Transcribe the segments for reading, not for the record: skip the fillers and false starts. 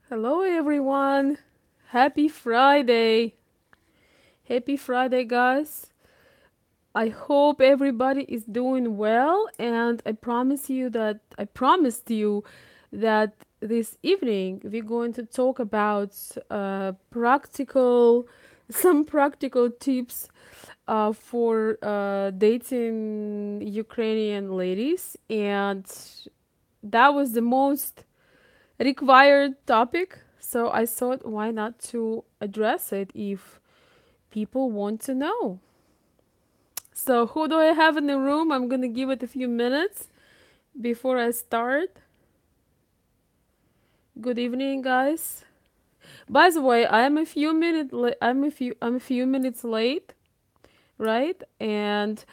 Hello, everyone. Happy Friday. Happy Friday, guys. I hope everybody is doing well, and I promised you that this evening we're going to talk about some practical tips for dating Ukrainian ladies, and that was the most required topic. So I thought, why not to address it if people want to know? So who do I have in the room? I'm gonna give it a few minutes before I start. Good evening, guys. By the way, I'm a few minutes late, right? And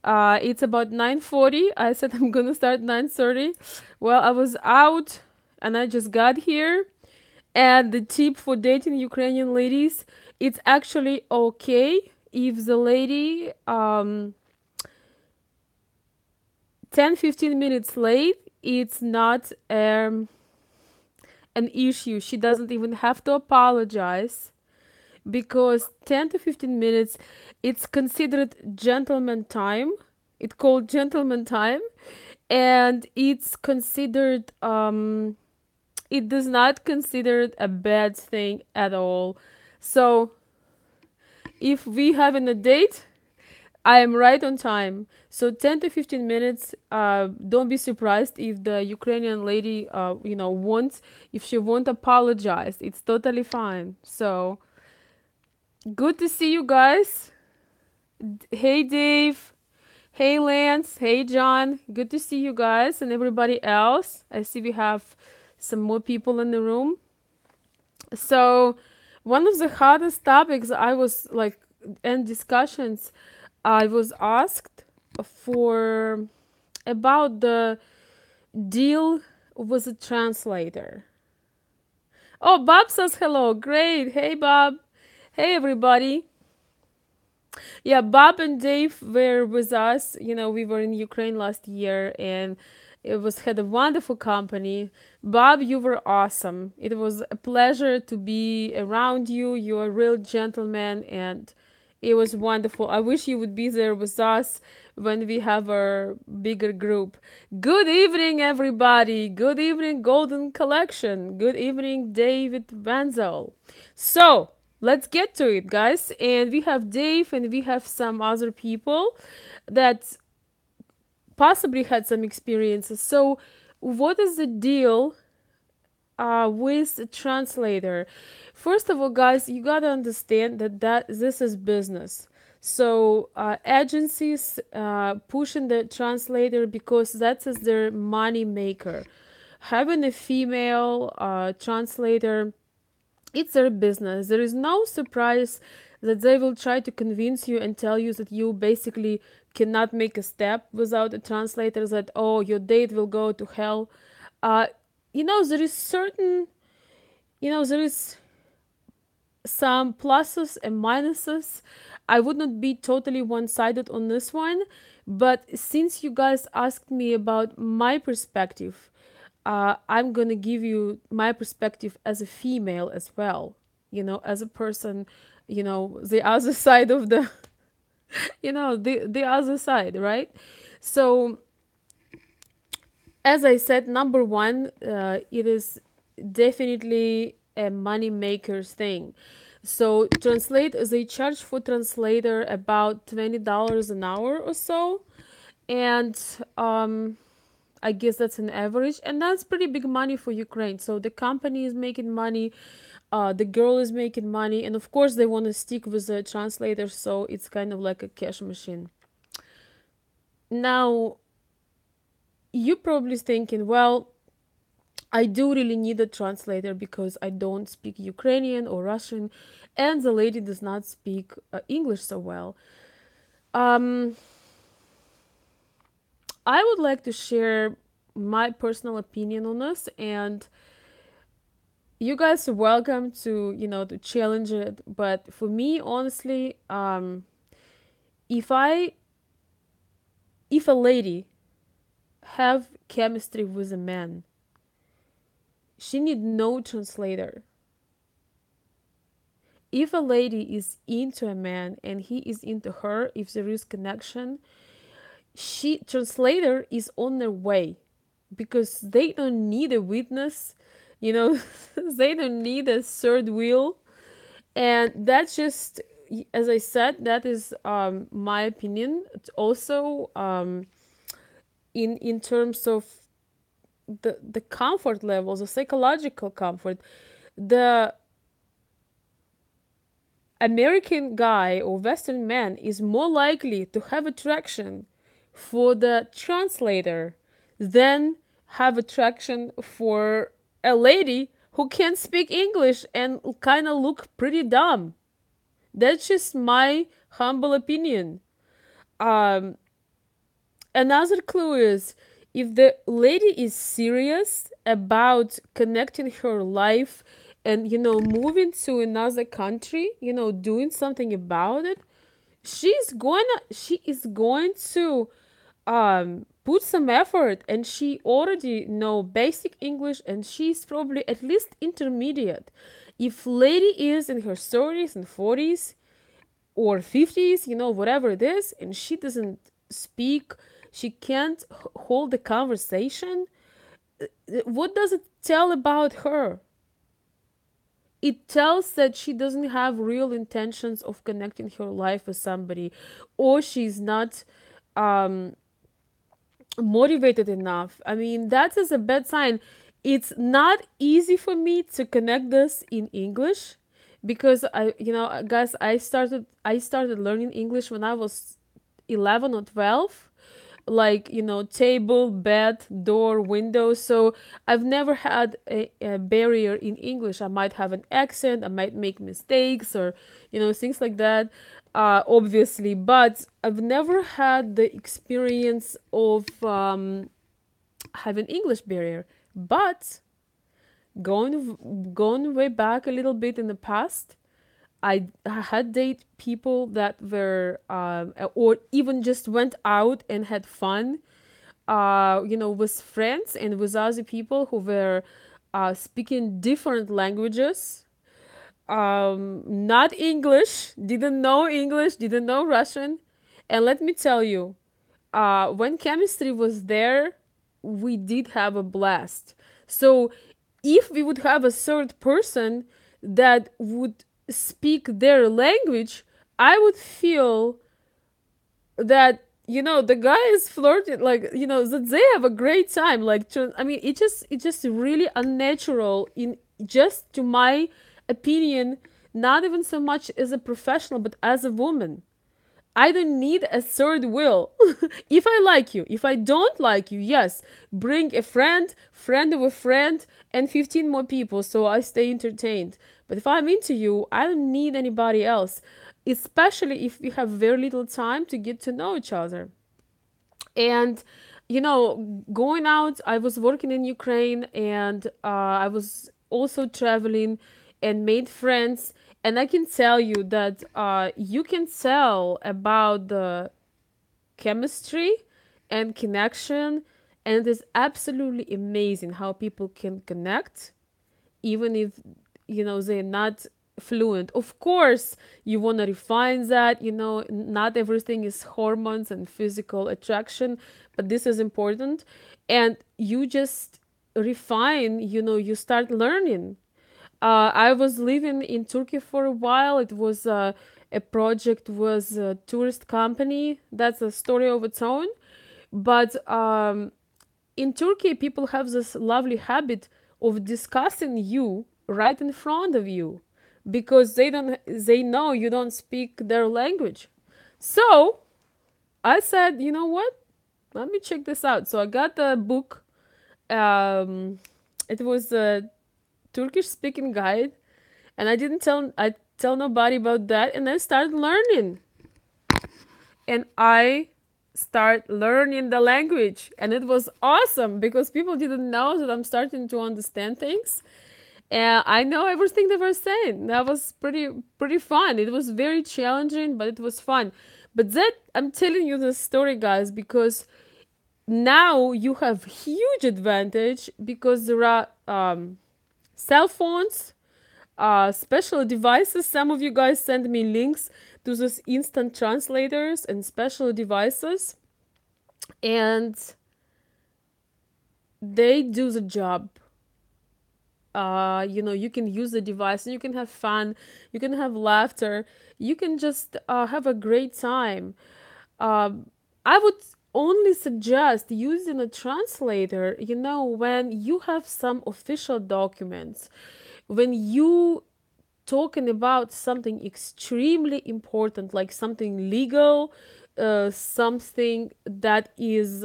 it's about 9:40. I said I'm gonna start 9:30. Well, I was out and I just got here. And the tip for dating Ukrainian ladies, it's actually okay if the lady 10-15 minutes late. It's not an issue. She doesn't even have to apologize because 10 to 15 minutes it's considered gentleman time. It's called gentleman time, and it's considered it does not considered a bad thing at all. So if we having a date, I am right on time. So 10 to 15 minutes. Don't be surprised if the Ukrainian lady, wants, if she won't apologize. It's totally fine. So good to see you guys. Hey, Dave. Hey, Lance. Hey, John. Good to see you guys and everybody else. I see we have some more people in the room. So one of the hardest topics I was like in discussions, I was asked for about the deal with a translator. Oh, Bob says hello. Great. Hey, Bob. Hey, everybody. Yeah, Bob and Dave were with us. We were in Ukraine last year, and it was had a wonderful company. Bob, you were awesome. It was a pleasure to be around you. You're a real gentleman, and it was wonderful. I wish you would be there with us when we have our bigger group. Good evening, everybody. Good evening, Golden Collection. Good evening, David Wenzel. So, let's get to it, guys. And we have Dave and we have some other people that possibly had some experiences. So, what is the deal with the translator? First of all, guys, you gotta understand that this is business. So agencies pushing the translator because that is their money maker. Having a female translator, it's their business. There is no surprise that they will try to convince you and tell you that you basically cannot make a step without a translator, that, oh, your date will go to hell. Uh, there is there is some pluses and minuses. I would not be totally one sided on this one, but since you guys asked me about my perspective, I'm gonna give you my perspective as a female as well. As a person, the other side of the, the other side, right? So, as I said, number one, it is definitely a money maker's thing. So they charge for translator about $20 an hour or so, and I guess that's an average, and that's pretty big money for Ukraine. So the company is making money, the girl is making money, and of course they want to stick with the translator, so it's kind of like a cash machine. Now, you're probably thinking, well, I do really need a translator because I don't speak Ukrainian or Russian, and the lady does not speak English so well. Um, I would like to share my personal opinion on this, and you guys are welcome to to challenge it. But for me, honestly, if I if a lady have chemistry with a man, she need no translator. If a lady is into a man and he is into her, if there is connection, she translator is on their way, because they don't need a witness, you know. They don't need a third wheel. And that's just, as I said, that is my opinion. It's also in terms of the comfort levels, the psychological comfort, the American guy or Western man is more likely to have attraction for the translator than have attraction for a lady who can't speak English and kind of look pretty dumb. That's just my humble opinion. Um, Another clue is, if the lady is serious about connecting her life and, moving to another country, doing something about it, she is going to put some effort, and she already know basic English, and she's probably at least intermediate. If lady is in her 30s and 40s or 50s, whatever it is, and she doesn't speak, she can't hold the conversation, what does it tell about her? It tells that she doesn't have real intentions of connecting her life with somebody, or she's not um, motivated enough. I mean, that is a bad sign. It's not easy for me to connect this in English, because guys, I started learning English when I was 11 or 12, like, table, bed, door, window. So I've never had a barrier in English. I might have an accent, I might make mistakes, or things like that, obviously, but I've never had the experience of having English barrier. But going way back a little bit in the past, I had date people that were, or even just went out and had fun, with friends and with other people who were speaking different languages, not English, didn't know Russian. And let me tell you, when chemistry was there, we did have a blast. So if we would have a third person that would speak their language, I would feel that, the guy is flirting, like, that they have a great time. Like, I mean, it's just really unnatural, in just to my opinion, not even so much as a professional, but as a woman. I don't need a third wheel. If I like you, if I don't like you, yes, bring a friend of a friend, and 15 more people so I stay entertained. But if I'm into you, I don't need anybody else, especially if we have very little time to get to know each other. And, going out, I was working in Ukraine, and I was also traveling and made friends. And I can tell you that you can tell about the chemistry and connection. And it is absolutely amazing how people can connect, even if, they're not fluent. Of course, you want to refine that, not everything is hormones and physical attraction, but this is important. And you just refine, you start learning. I was living in Turkey for a while. It was a project, was a tourist company. That's a story of its own. But in Turkey, people have this lovely habit of discussing you right in front of you, because they know you don't speak their language. So I said, you know what? Let me check this out. So I got the book. It was a Turkish speaking guide, and I tell nobody about that, and I started learning. And I start learning the language, and it was awesome, because people didn't know that I'm starting to understand things, and I know everything they were saying. That was pretty fun. It was very challenging, but it was fun. But that, I'm telling you this story, guys, because now you have huge advantage, because there are cell phones, special devices. Some of you guys send me links to those instant translators and special devices, and they do the job. You can use the device and you can have fun, you can have laughter, you can just have a great time. I would only suggest using a translator, when you have some official documents, when you talking about something extremely important, like something legal, something that is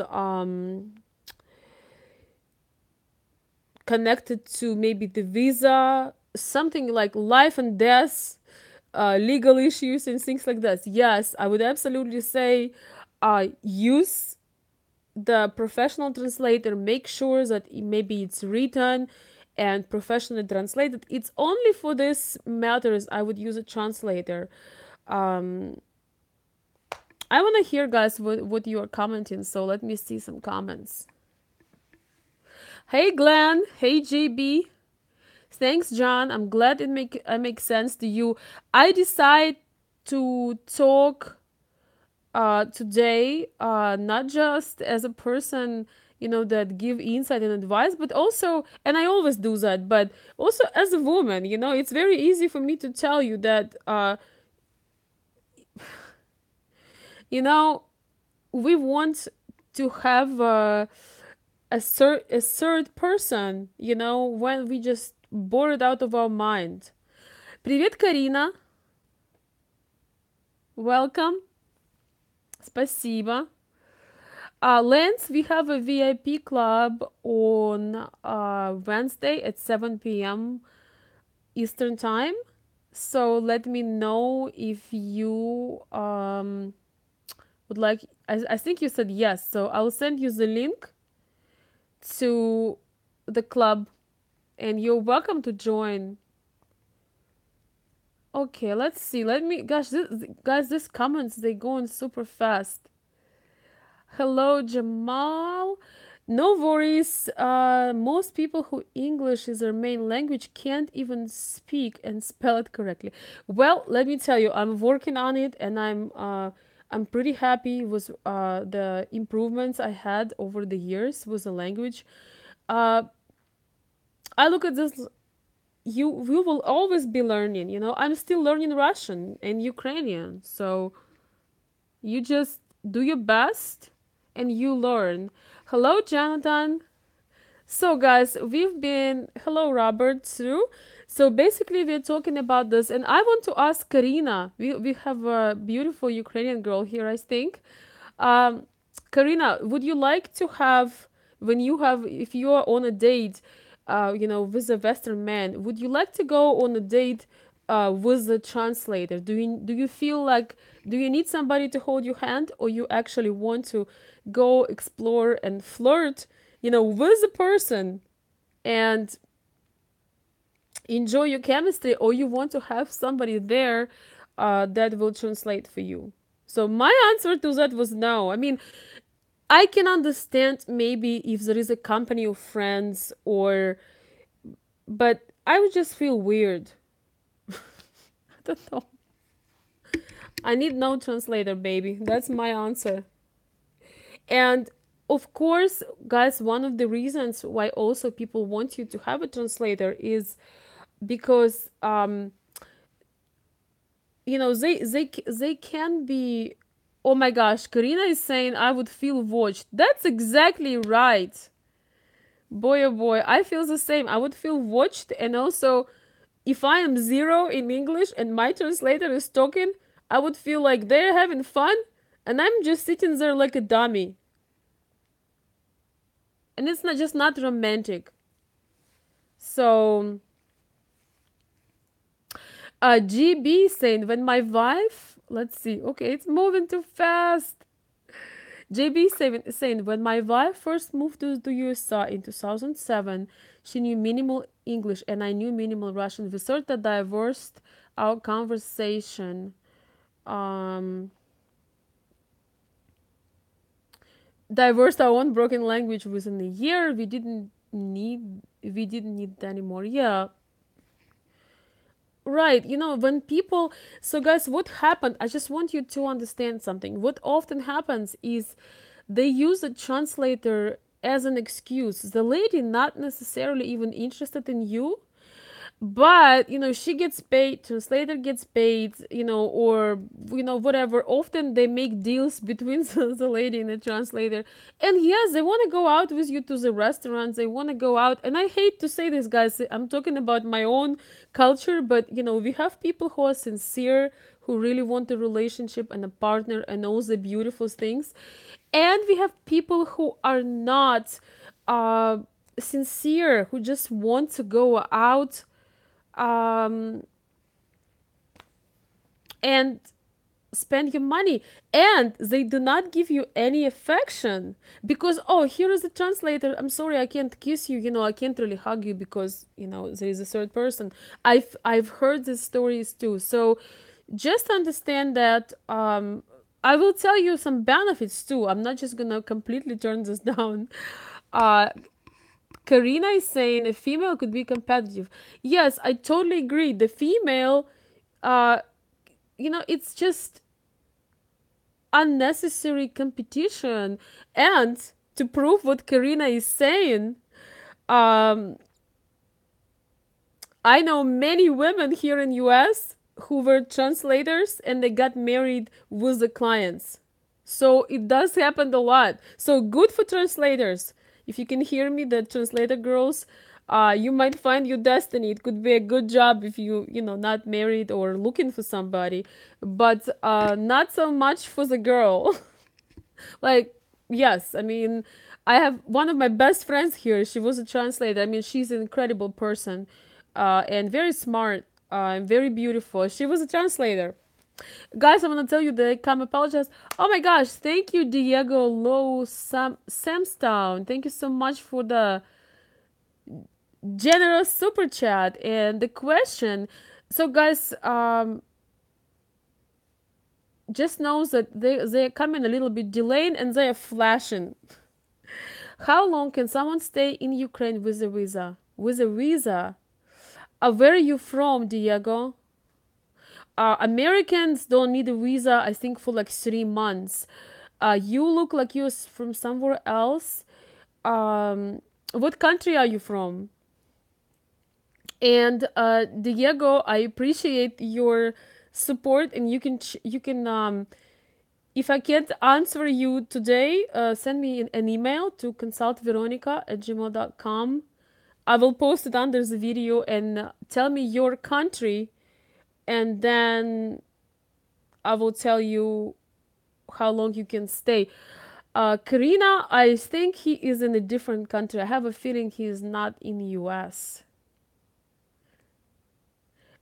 connected to maybe the visa, something like life and death, legal issues and things like that. Yes, I would absolutely say use the professional translator. Make sure that maybe it's written and professionally translated. It's only for this matters I would use a translator. Um, I want to hear, guys, what you are commenting. So let me see some comments. Hey, Glenn. Hey, JB. Thanks, John. I'm glad it makes sense to you. I decide to talk today, not just as a person, that give insight and advice, but also, and I always do that, but also as a woman, it's very easy for me to tell you that, we want to have a third person, when we just bore it out of our mind. Привет, Карина. Welcome. Спасибо. Lance, we have a VIP club on Wednesday at 7 p.m. Eastern Time. So let me know if you would like. I think you said yes. So I'll send you the link to the club and you're welcome to join. Okay, let's see. Gosh, these comments, they going super fast. Hello, Jamal. No worries. Most people who English is their main language can't even speak and spell it correctly. Well, let me tell you, I'm working on it, and I'm pretty happy with the improvements I had over the years with the language. Uh, I look at this. We will always be learning. I'm still learning Russian and Ukrainian, so you just do your best and you learn. Hello, Jonathan. So, guys, hello, Robert, too. So, basically, we're talking about this, and I want to ask Karina. We have a beautiful Ukrainian girl here, I think. Um, Karina, would you like to have, if you are on a date, with a Western man, would you like to go on a date with a translator? Do you feel like, do you need somebody to hold your hand, or you actually want to go explore and flirt, with the person and enjoy your chemistry, or you want to have somebody there that will translate for you? So my answer to that was no. I mean, I can understand maybe if there is a company of friends, but I would just feel weird. I don't know. I need no translator, baby. That's my answer. And of course, guys, one of the reasons why also people want you to have a translator is because they can be. Oh my gosh, Karina is saying I would feel watched. That's exactly right. Boy, oh boy, I feel the same. I would feel watched, and also, if I am zero in English and my translator is talking, I would feel like they're having fun, and I'm just sitting there like a dummy. And it's not romantic. So, GB saying, when my wife, let's see, okay, it's moving too fast. JB saying, when my wife first moved to the USA in 2007, she knew minimal English and I knew minimal Russian. We sort of divorced our conversation. Divorced our own broken language within a year. We didn't need we didn't need anymore. Yeah, right. When people, so guys, what happened? I just want you to understand something. What often happens is they use a translator as an excuse. The lady not necessarily even interested in you, but she gets paid, translator gets paid, or whatever. Often they make deals between the lady and the translator, and yes, they want to go out with you to the restaurants, they want to go out. And I hate to say this, guys, I'm talking about my own culture, but we have people who are sincere, who really want a relationship and a partner and all the beautiful things, and we have people who are not uh sincere, who just want to go out, um, and spend your money, and they do not give you any affection because, oh, here is a translator, I'm sorry, I can't kiss you, I can't really hug you because there is a third person. I've heard these stories too. So just understand that, I will tell you some benefits too. I'm not just gonna completely turn this down. uh Karina is saying a female could be competitive. Yes, I totally agree. The female, uh it's just unnecessary competition. And to prove what Karina is saying, um, I know many women here in US who were translators and they got married with the clients. So it does happen a lot. So good for translators. If you can hear me, the translator girls, you might find your destiny. It could be a good job if not married or looking for somebody, but not so much for the girl. Like, yes, I mean, I have one of my best friends here. She was a translator. I mean, she's an incredible person, and very smart, and very beautiful. She was a translator. Guys, I want to tell you that I come apologize. Oh my gosh, thank you, Diego Low Samstown. Thank you so much for the generous super chat and the question. So, guys, just knows that they're coming a little bit delayed and they are flashing. How long can someone stay in Ukraine with a visa? With a visa? Where are you from, Diego? Americans don't need a visa, I think, for like 3 months. You look like you're from somewhere else. What country are you from? And Diego, I appreciate your support, and you can if I can't answer you today, send me an email to consultveronica@gmail.com. I will post it under the video, and tell me your country, and then I will tell you how long you can stay. Karina, I think he is in a different country. I have a feeling he is not in the US.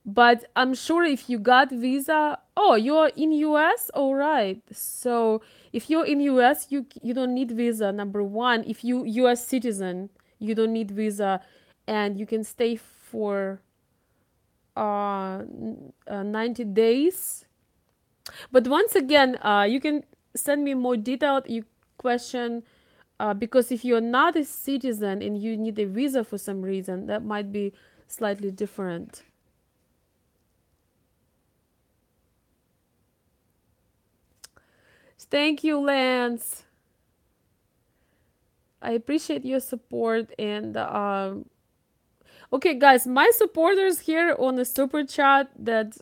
But I'm sure if you got visa, oh, you're in US, all right. So if you're in US, you don't need visa. Number one, if you US citizen, you don't need visa, and you can stay for 90 days. But once again, you can send me more detailed question, because if you're not a citizen and you need a visa for some reason, that might be slightly different. Thank you, Lance. I appreciate your support. And okay, guys, my supporters here on the super chat that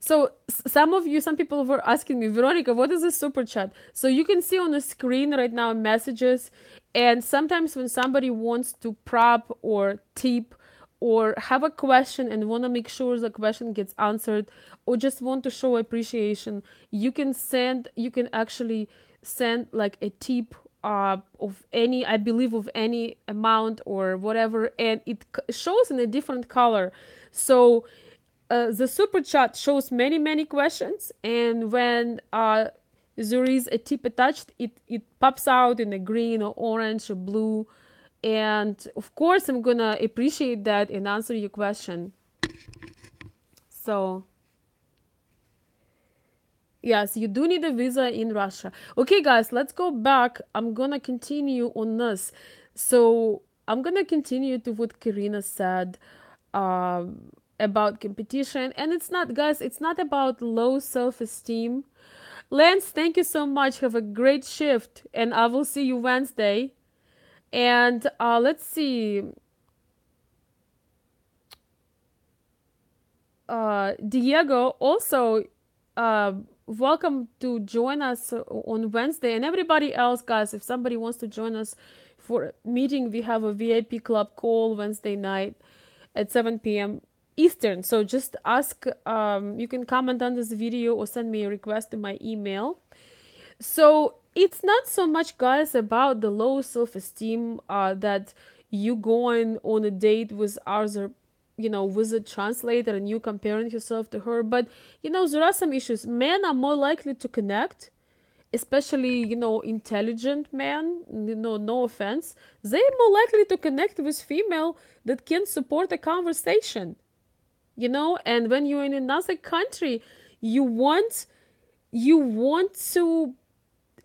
so some people were asking me, Veronica, what is a super chat? So you can see on the screen right now messages, and sometimes when somebody wants to prop or tip or have a question and want to make sure the question gets answered, or just want to show appreciation, you can actually send like a tip of any, I believe, of any amount or whatever, and it shows in a different color. So the super chat shows many questions, and when there is a tip attached, it pops out in a green or orange or blue, and of course I'm gonna appreciate that and answer your question. So yes, you do need a visa in Russia. Okay, guys, let's go back. I'm gonna continue on this. So I'm gonna continue to what Karina said about competition, and it's not, guys. It's not about low self-esteem. Lance, thank you so much. Have a great shift, and I will see you Wednesday. And let's see, Diego, also uh, welcome to join us on Wednesday. And everybody else, guys, if somebody wants to join us for a meeting, we have a VIP club call Wednesday night at 7 p.m. Eastern. So just ask, you can comment on this video or send me a request to my email. So it's not so much, guys, about the low self-esteem that you going on a date with other, with a translator and you comparing yourself to her. But there are some issues. Men are more likely to connect, especially intelligent men. No offense, they're more likely to connect with female that can support a conversation. And when you're in another country, you want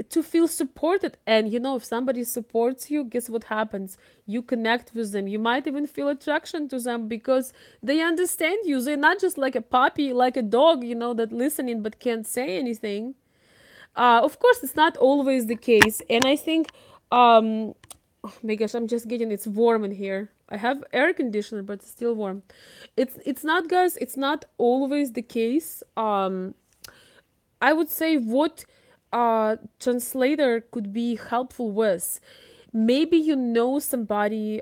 to feel supported. And if somebody supports you, guess what happens? You connect with them. You might even feel attraction to them because they understand you. They're not just like a puppy, like a dog, that listening but can't say anything. Of course, it's not always the case. And I think, oh my gosh, I'm just getting, it's warm in here. I have air conditioner, but it's still warm. It's not, guys, it's not always the case. I would say what translator could be helpful with. Maybe somebody,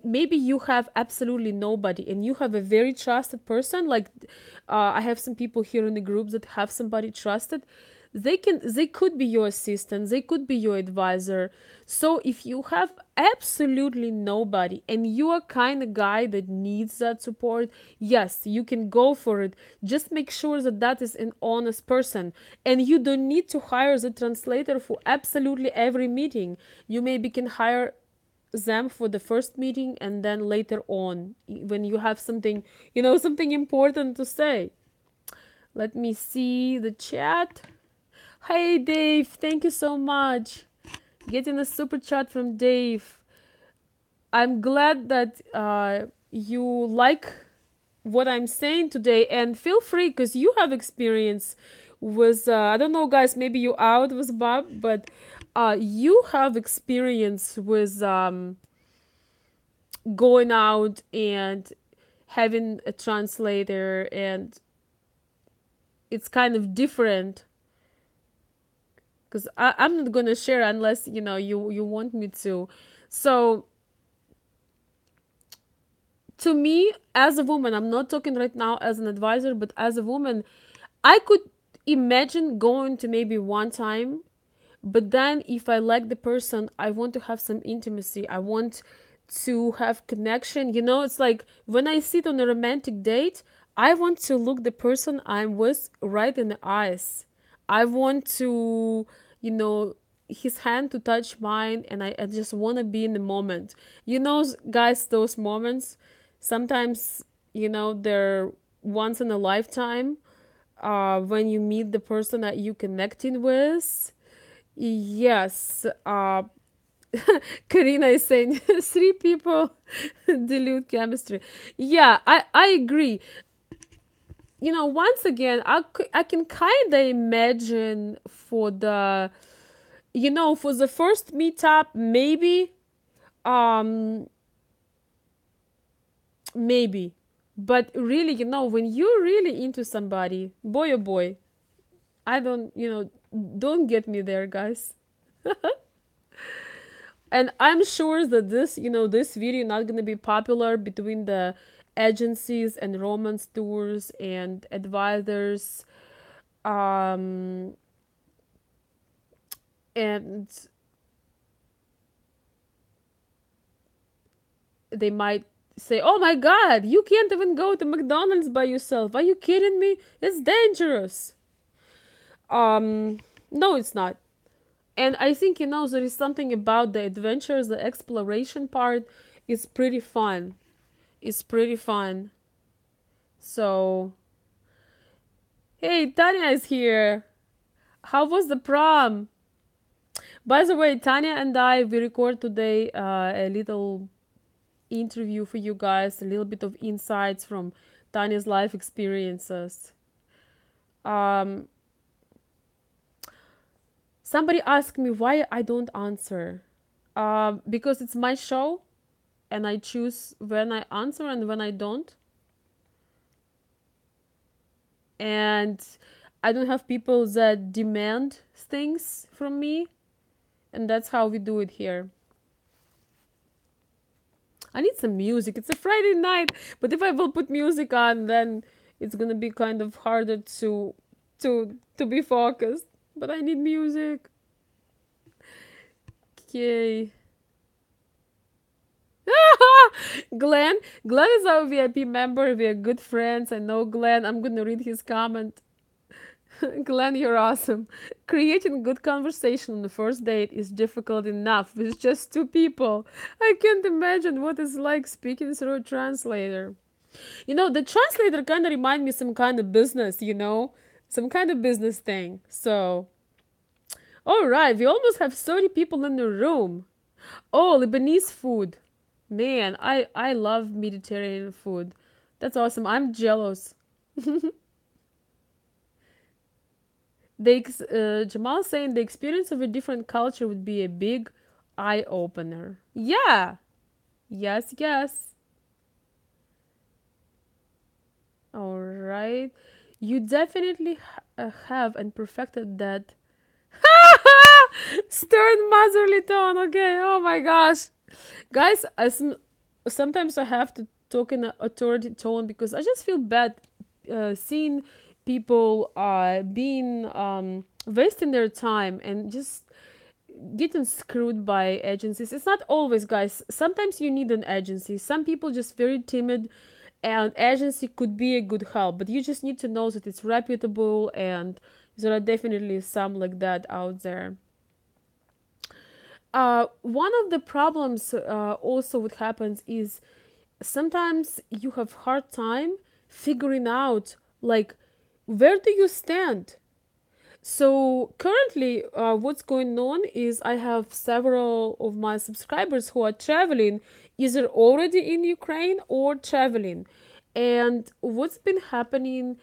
maybe you have absolutely nobody and you have a very trusted person. Like, I have some people here in the group that have somebody trusted. They could be your assistant, they could be your advisor. So if you have absolutely nobody and you are kind of guy that needs that support, yes, you can go for it. Just make sure that that is an honest person, and you don't need to hire the translator for absolutely every meeting. You maybe can hire them for the first meeting, and then later on when you have something, something important to say. Let me see the chat. Hey Dave, thank you so much. Getting a super chat from Dave. I'm glad that you like what I'm saying today, and feel free because you have experience with. I don't know, guys. Maybe you out with Bob, but you have experience with going out and having a translator, and it's kind of different because I'm not gonna share unless you want me to. So to me, as a woman, I'm not talking right now as an advisor, but as a woman, I could imagine going to maybe one time, but then if I like the person, I want to have some intimacy. I want to have connection. It's like when I sit on a romantic date, I want to look the person I'm with right in the eyes. I want to, you know, his hand to touch mine, and I just want to be in the moment. Guys, those moments, sometimes, they're once in a lifetime when you meet the person that you connecting with. Yes. Karina is saying three people dilute chemistry. Yeah, I agree. Once again, I can kind of imagine for the first meetup, um, maybe. But really, when you're really into somebody, boy oh boy, I don't get me there, guys. And I'm sure that this video not gonna be popular between the agencies and romance tours and advisors. Um, and they might say, "Oh my God, you can't even go to McDonald's by yourself. Are you kidding me? It's dangerous." Um, no, it's not. And I think there is something about the adventures, the exploration part is pretty fun. It's pretty fun. So, hey, Tanya is here. How was the prom? By the way, Tanya and I, we record today a little interview for you guys, a little bit of insights from Tanya's life experiences. Um, Somebody asked me why I don't answer. Because it's my show and I choose when I answer and when I don't. And I don't have people that demand things from me. And that's how we do it here. I need some music. It's a Friday night, but if I will put music on, then it's gonna be kind of harder to be focused. But I need music. Okay. Glenn. Glenn is our VIP member. We are good friends. I know Glenn. I'm gonna read his comment. Glenn, you're awesome. Creating good conversation on the first date is difficult enough with just two people. I can't imagine what it's like speaking through a translator. The translator kind of remind me some kind of business. Some kind of business thing. So, all right, we almost have 30 people in the room. Oh, Lebanese food. Man, I love Mediterranean food. That's awesome. I'm jealous. Jamal saying the experience of a different culture would be a big eye opener. Yeah. Yes, yes. All right. You definitely have and perfected that stern motherly tone. Okay. Oh my gosh. Guys, sometimes I have to talk in an authority tone because I just feel bad seeing people being wasting their time and just getting screwed by agencies. It's not always, guys. Sometimes you need an agency. Some people just very timid, and agency could be a good help. But you just need to know that it's reputable, and there are definitely some like that out there. One of the problems also what happens is sometimes you have hard time figuring out like where do you stand. So currently, what's going on is I have several of my subscribers who are traveling, either already in Ukraine or traveling. And what's been happening,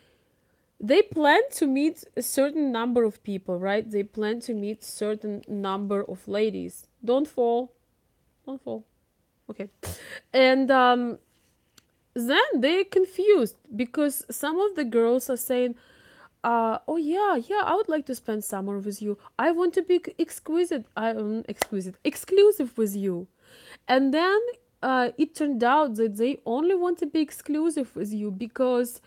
they plan to meet a certain number of people, right? They plan to meet certain number of ladies. Don't fall, don't fall. Okay. And then they're confused because some of the girls are saying, oh yeah, yeah, I would like to spend summer with you. I want to be exclusive with you. And then it turned out that they only want to be exclusive with you because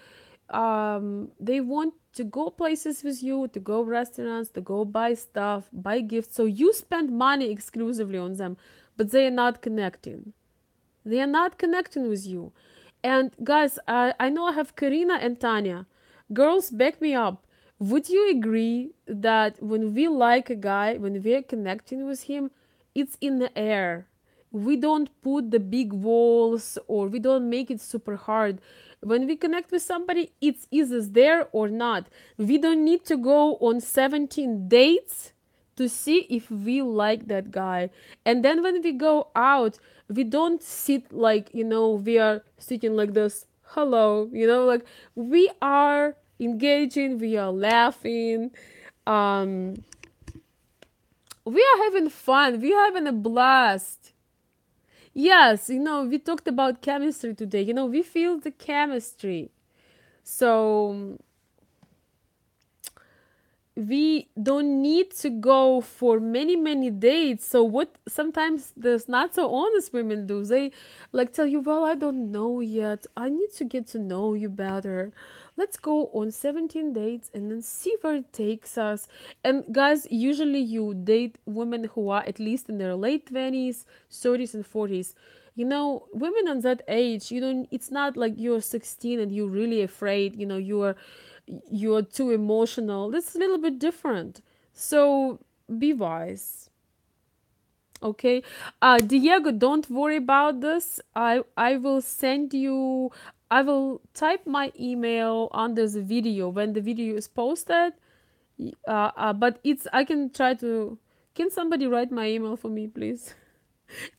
they want to go places with you, to go restaurants, to go buy stuff, buy gifts. So you spend money exclusively on them, but they are not connecting. They are not connecting with you. And guys, I know I have Karina and Tanya. Girls, back me up. Would you agree that when we like a guy, when we are connecting with him, it's in the air? We don't put the big walls or we don't make it super hard. When we connect with somebody, it's either there or not. We don't need to go on 17 dates to see if we like that guy. And then when we go out, we don't sit like, we are sitting like this, hello, like we are engaging, we are laughing, um, we are having fun, we are having a blast. Yes, we talked about chemistry today. We feel the chemistry. So we don't need to go for many many dates. So what sometimes there's not so honest women do, they like tell you, well, I don't know yet, I need to get to know you better, let's go on 17 dates and then see where it takes us. And guys, usually you date women who are at least in their late 20s, 30s and 40s. Women on that age, it's not like you're 16 and you're really afraid, you're too emotional. That's a little bit different. So be wise. Okay. Diego, don't worry about this. I will send you, I will type my email under the video when the video is posted. But I can try to Can somebody write my email for me, please?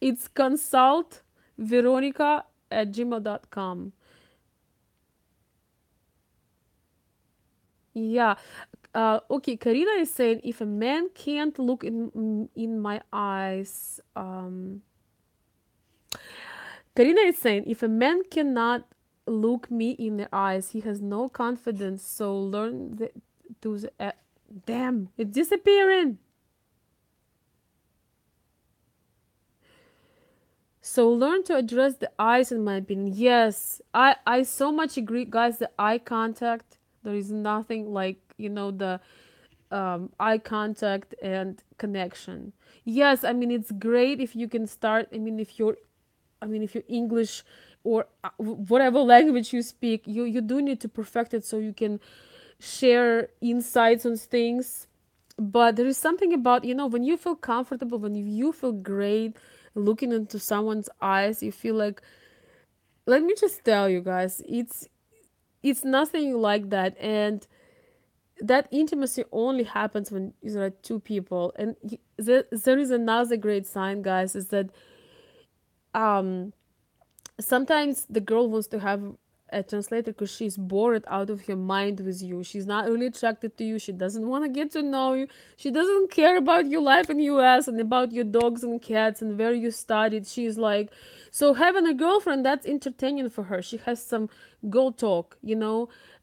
It's consultveronica@gmail.com. Yeah. Okay, Karina is saying if a man can't look in my eyes, Karina is saying if a man cannot look me in the eyes, he has no confidence. So learn to damn, it's disappearing. So learn to address the eyes, in my opinion. Yes, I so much agree, guys. The eye contact. There is nothing like the eye contact and connection. Yes, I mean it's great if you can start. If you're English or whatever language you speak, you do need to perfect it so you can share insights on things. But there is something about when you feel comfortable, when you feel great looking into someone's eyes, you feel like, let me just tell you guys, it's nothing like that. And that intimacy only happens when there are two people. And there is another great sign, guys, is that um sometimes the girl wants to have a translator because she's bored out of her mind with you. She's not really attracted to you. She doesn't want to get to know you. She doesn't care about your life in US and about your dogs and cats and where you studied. She's like, so having a girlfriend, that's entertaining for her. She has some girl talk.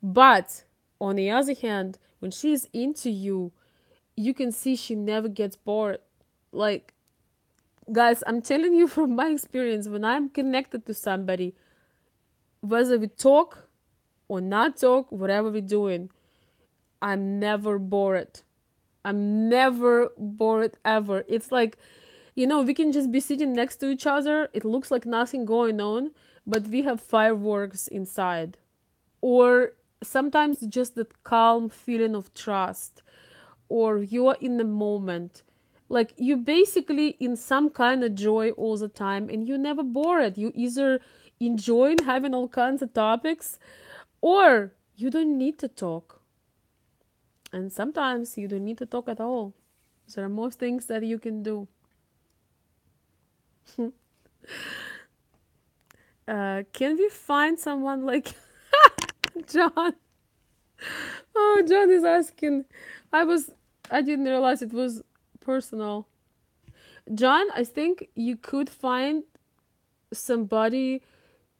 But on the other hand, when she's into you, you can see she never gets bored. Like, guys, I'm telling you from my experience, when I'm connected to somebody, whether we talk or not talk, whatever we're doing, I'm never bored. I'm never bored ever. It's like, we can just be sitting next to each other. It looks like nothing going on, but we have fireworks inside. Or sometimes just that calm feeling of trust, or you're in the moment. Like you basically in some kind of joy all the time and you never bored. You either enjoying having all kinds of topics or you don't need to talk. And sometimes you don't need to talk at all. There are more things that you can do. Can we find someone like John? Oh, John is asking. I was I didn't realize it was personal. John, I think you could find somebody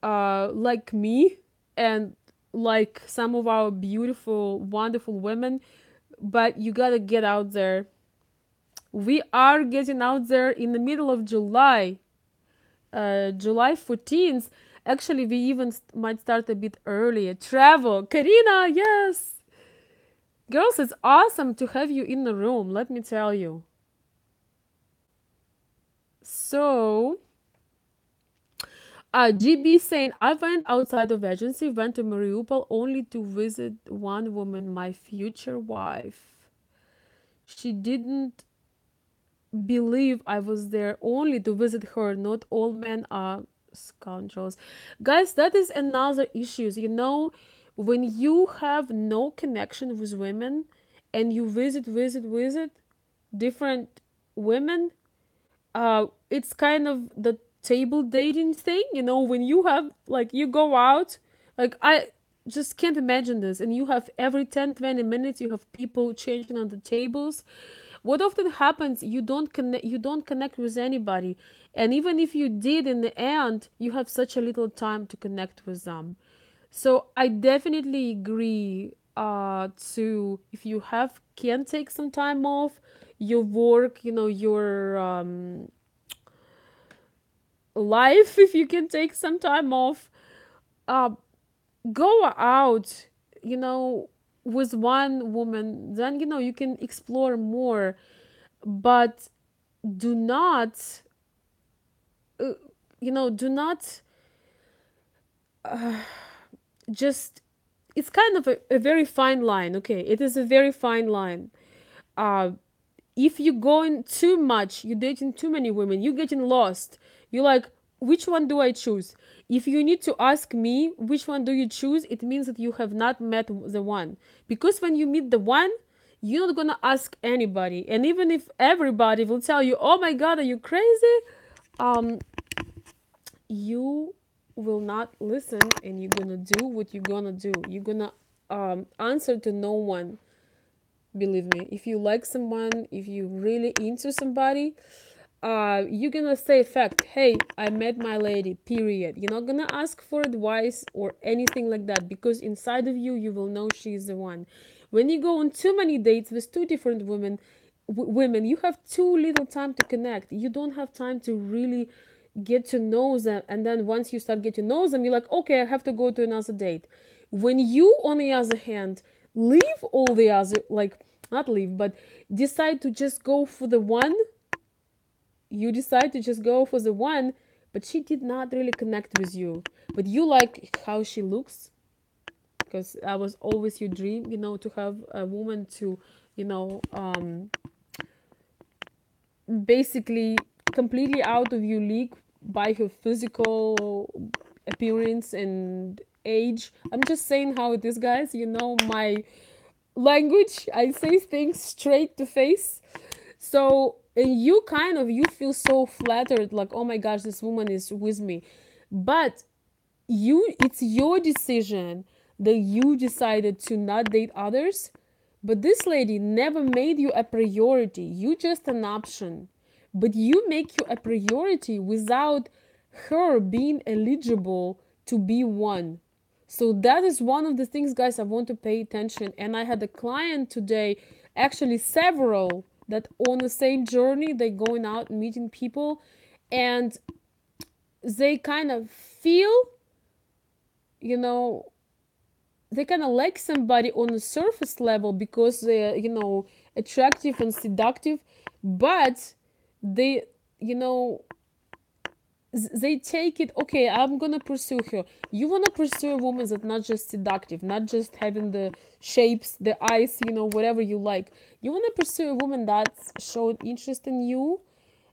like me and like some of our beautiful, wonderful women, but you gotta get out there. We are getting out there in the middle of July, July 14th. Actually, we even might start a bit earlier. Travel. Karina, yes. Girls, it's awesome to have you in the room, let me tell you. So, GB saying, I went outside of agency, went to Mariupol only to visit one woman, my future wife. She didn't believe I was there only to visit her. Not all men are scoundrels. Guys, that is another issue. When you have no connection with women and you visit different women, it's kind of the table dating thing, when you have like you go out, like I just can't imagine this, and you have every 10-20 minutes you have people changing on the tables. What often happens, you don't connect with anybody, and even if you did in the end, you have such a little time to connect with them. So I definitely agree to if you have can take some time off your work, your life, if you can take some time off, uh, go out, you know, with one woman, then, you can explore more. But do not, uh, do not just, it's kind of a very fine line, okay? It is a very fine line. Uh, if you go in too much, you're dating too many women, you're getting lost. You're like, which one do I choose? If you need to ask me which one do you choose, it means that you have not met the one. Because when you meet the one, you're not gonna ask anybody. And even if everybody will tell you, oh my god, are you crazy, um you will not listen, and you're gonna do what you're gonna do. You're gonna answer to no one. Believe me, if you like someone, if you really into somebody, you're gonna say fact, hey, I met my lady, period. You're not gonna ask for advice or anything like that, because inside of you, you will know she's the one. When you go on too many dates with two different women, you have too little time to connect. You don't have time to really get to know them. And then once you start getting to know them, you're like, okay, I have to go to another date. When you, on the other hand, leave all the other, like, not leave, but decide to just go for the one, you decide to just go for the one, but she did not really connect with you. But you like how she looks, because that was always your dream, to have a woman to, you know, basically completely out of your league by her physical appearance and age. I'm just saying how it is, guys. My language. I say things straight to face. So, and you feel so flattered, like, oh my gosh, this woman is with me. But it's your decision that you decided to not date others. But this lady never made you a priority. You just an option. But you make you a priority without her being eligible to be one. So that is one of the things, guys, I want to pay attention. And I had a client today, actually several, that on the same journey, they going out meeting people, and they kind of feel, you know, they kind of like somebody on the surface level because they're, attractive and seductive, but they, you know, they take it, okay, I'm gonna pursue her. You wanna pursue a woman that's not just seductive, not just having the shapes, the eyes, whatever you like. You wanna pursue a woman that's showing interest in you,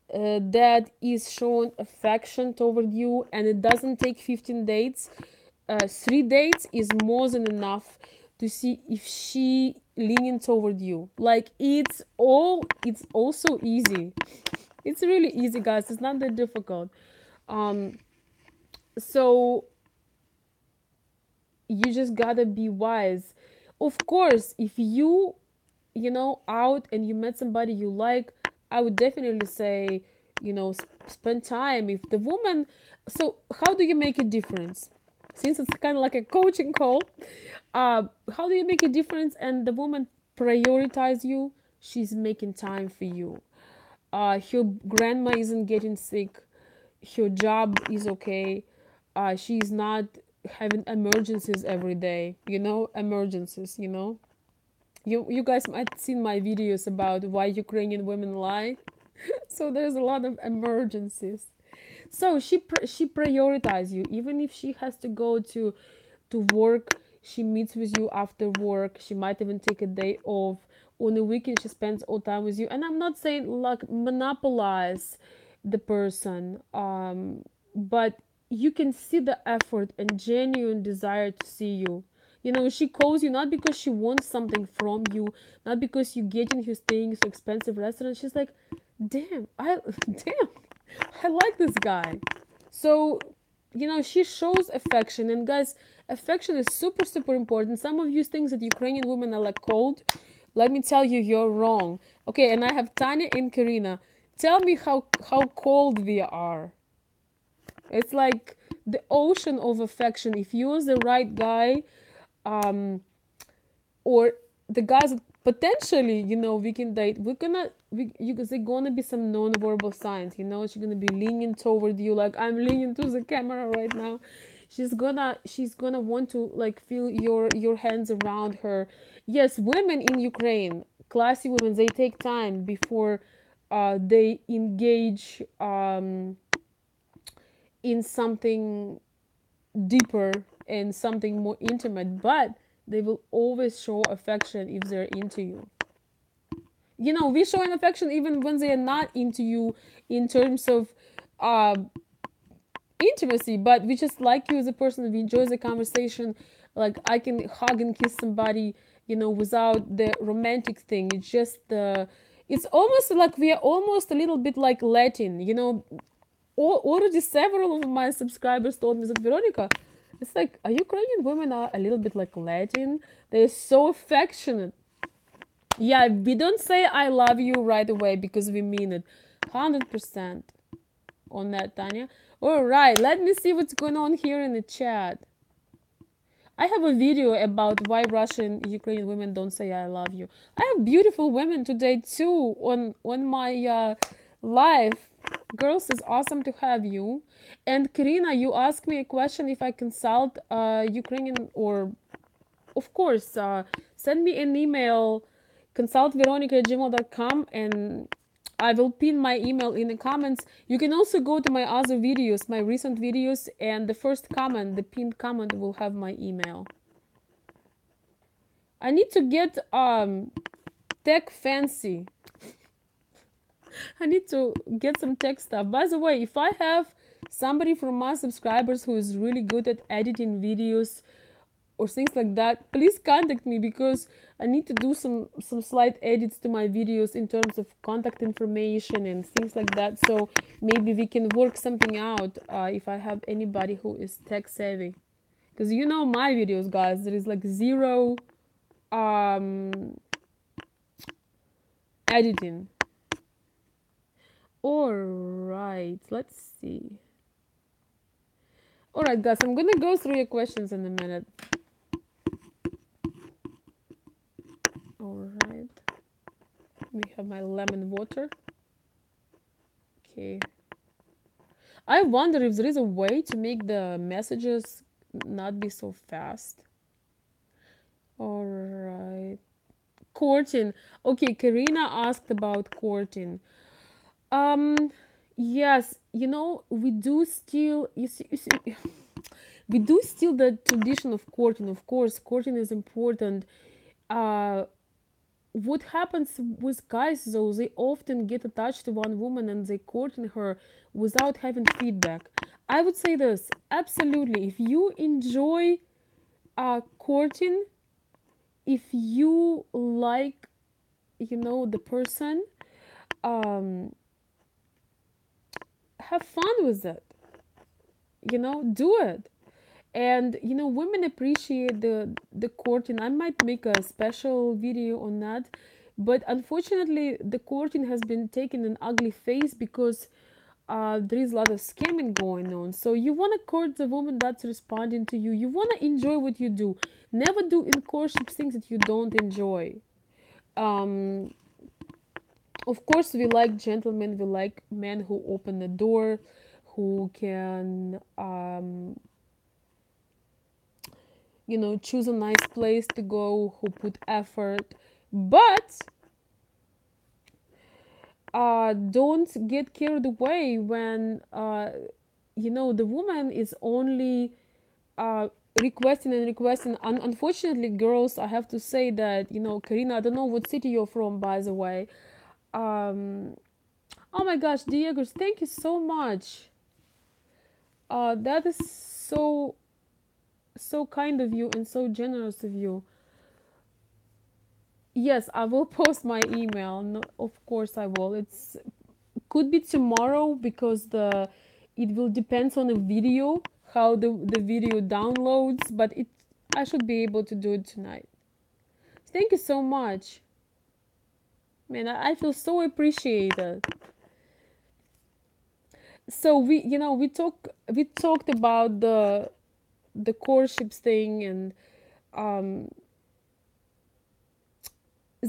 that is showing affection toward you, and it doesn't take 15 dates. 3 dates is more than enough to see if she leaning toward you. Like, it's also easy. It's really easy, guys. It's not that difficult. um so you just gotta be wise. Of course, if out and you met somebody you like, I would definitely say, spend time. If the woman, so how do you make a difference, since it's kind of like a coaching call? How do you make a difference and the woman prioritize you? She's making time for you. Her grandma isn't getting sick, her job is okay, she's not having emergencies every day, emergencies, you guys might have seen my videos about why Ukrainian women lie. So there's a lot of emergencies. So she prioritizes you, even if she has to go to work. She meets with you after work. She might even take a day off. On the weekend, she spends all time with you. And I'm not saying like monopolize the person, but you can see the effort and genuine desire to see you. She calls you not because she wants something from you, not because you're getting her staying so expensive restaurant. She's like, damn, I like this guy. So, she shows affection. And guys, affection is super, super important. Some of you think that Ukrainian women are like cold. Let me tell you, you're wrong. Okay, and I have Tanya and Karina. Tell me how cold we are. It's like the ocean of affection. If you're the right guy, um, or the guys that potentially, we can date, there's gonna be some non-verbal signs. She's gonna be leaning toward you, like I'm leaning to the camera right now. She's gonna want to like feel your hands around her. Yes, women in Ukraine, classy women, they take time before they engage in something deeper and something more intimate, but they will always show affection if they're into you. We show an affection even when they are not into you in terms of uh, intimacy, but we just like you as a person. We enjoy the conversation. Like, I can hug and kiss somebody without the romantic thing. It's just it's almost like we are almost a little bit like Latin, already several of my subscribers told me that, Veronica, it's like Ukrainian women are a little bit like Latin. They're so affectionate. Yeah, we don't say I love you right away because we mean it. 100% on that, Tanya. All right, let me see what's going on here in the chat. I have a video about why Russian Ukrainian women don't say I love you. I have beautiful women today too on my live. Girls, it's awesome to have you. And Karina, you asked me a question if I consult Ukrainian, or of course, send me an email, consultveronica@gmail.com, and I will pin my email in the comments. You can also go to my other videos, my recent videos, and the first comment, the pinned comment, will have my email. I need to get tech fancy. I need to get some tech stuff. By the way, if I have somebody from my subscribers who is really good at editing videos or things like that, please contact me, because I need to do some slight edits to my videos in terms of contact information and things like that. So maybe we can work something out if I have anybody who is tech savvy. Because my videos, guys, there is like zero editing. All right, let's see. All right, guys, I'm gonna go through your questions in a minute. All right, we have my lemon water. Okay. I wonder if there is a way to make the messages not be so fast. All right. Courting. Okay, Karina asked about courting. Um, yes, we do still, we do still the tradition of courting. Of course, courting is important. Uh, what happens with guys, though, they often get attached to one woman and they courting her without having feedback. I would say this, absolutely. If you enjoy courting, if you like, the person, um, have fun with it. Do it. And women appreciate the courting. I might make a special video on that, but unfortunately the courting has been taken an ugly face because there is a lot of scamming going on. So you want to court the woman that's responding to you. You want to enjoy what you do. Never do in courtship things that you don't enjoy. um of course, we like gentlemen, we like men who open the door, who can choose a nice place to go, who put effort. But don't get carried away when the woman is only requesting and requesting. Unfortunately, girls, I have to say that, Karina, I don't know what city you're from, by the way. um oh my gosh, Diego, thank you so much. That is so kind of you and so generous of you. Yes, I will post my email. No, of course I will. It's could be tomorrow because the it will depends on the video, how the video downloads, but I should be able to do it tonight. Thank you so much. Man, I feel so appreciated. So we talked about the courtships thing, and um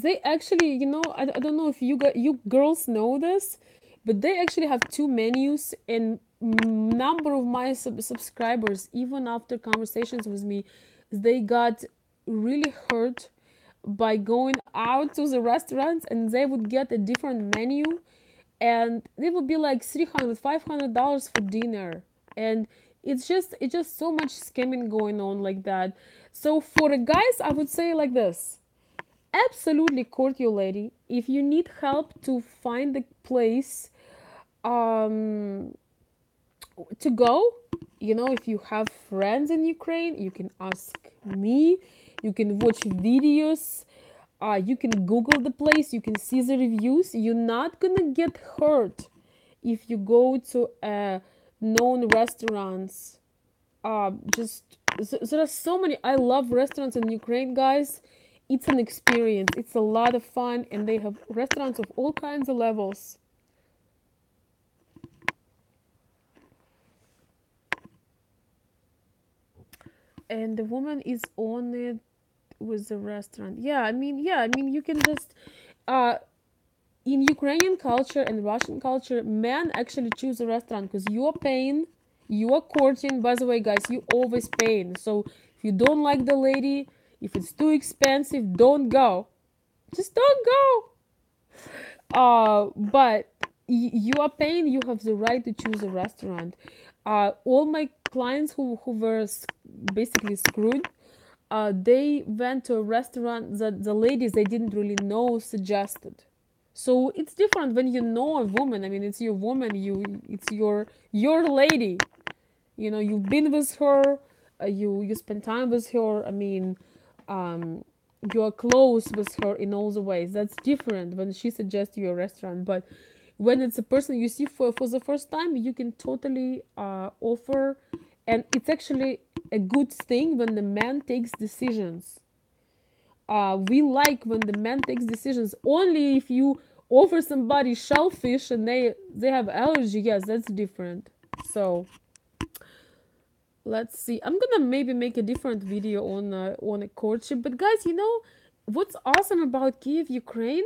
they actually, I don't know if you girls know this, but they actually have two menus. And number of my subscribers, even after conversations with me, they got really hurt by going out to the restaurants, and they would get a different menu, and they would be like $300 $500 for dinner. And it's just so much scamming going on like that. So for the guys, I would say like this: absolutely court your lady. If you need help to find the place um to go, if you have friends in Ukraine, you can ask me. You can watch videos. You can Google the place. You can see the reviews. You're not gonna get hurt if you go to known restaurants. Just there are so many. I love restaurants in Ukraine, guys. It's an experience. It's a lot of fun, and they have restaurants of all kinds of levels. And the woman is on it with the restaurant. Yeah, I mean, you can just uh in Ukrainian culture and Russian culture, men actually choose a restaurant because you are paying, you are courting. By the way, guys, you always paying. So if you don't like the lady, if it's too expensive, don't go. Just don't go. But you are paying. You have the right to choose a restaurant. All my clients who were basically screwed, they went to a restaurant that the ladies they didn't really know suggested. So it's different when you know a woman. I mean, it's your woman. It's your lady. You know, you've been with her. You spend time with her. I mean, um, you are close with her in all the ways. That's different when she suggests you a restaurant. But when it's a person you see for the first time, you can totally offer, and it's actually a good thing when the man takes decisions. We like when the man takes decisions. Only if you offer somebody shellfish and they have allergy, yes, that's different. So let's see. I'm gonna maybe make a different video on a courtship. But guys, you know what's awesome about Kiev, Ukraine,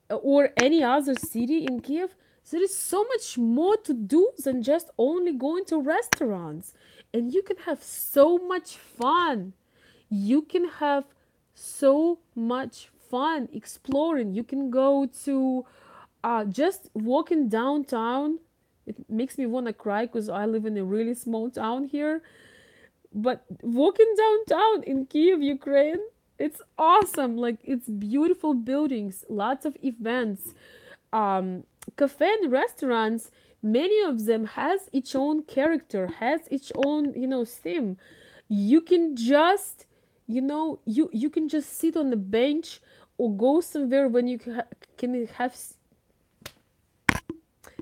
or any other city in Kiev? There is so much more to do than just only going to restaurants, and you can have so much fun. You can have so much fun exploring. You can go to just walking downtown. It makes me want to cry because I live in a really small town here. But walking downtown in Kiev, Ukraine, it's awesome. Like, it's beautiful buildings, lots of events, um, cafe and restaurants. Many of them has its own character, has its own theme. You can just you can just sit on the bench or go somewhere when can have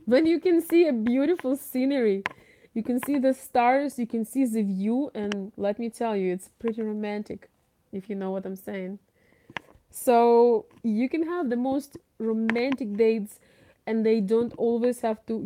when you can see a beautiful scenery. You can see the stars, you can see the view, and let me tell you, it's pretty romantic, if you know what I'm saying. So you can have the most romantic dates, and they don't always have to,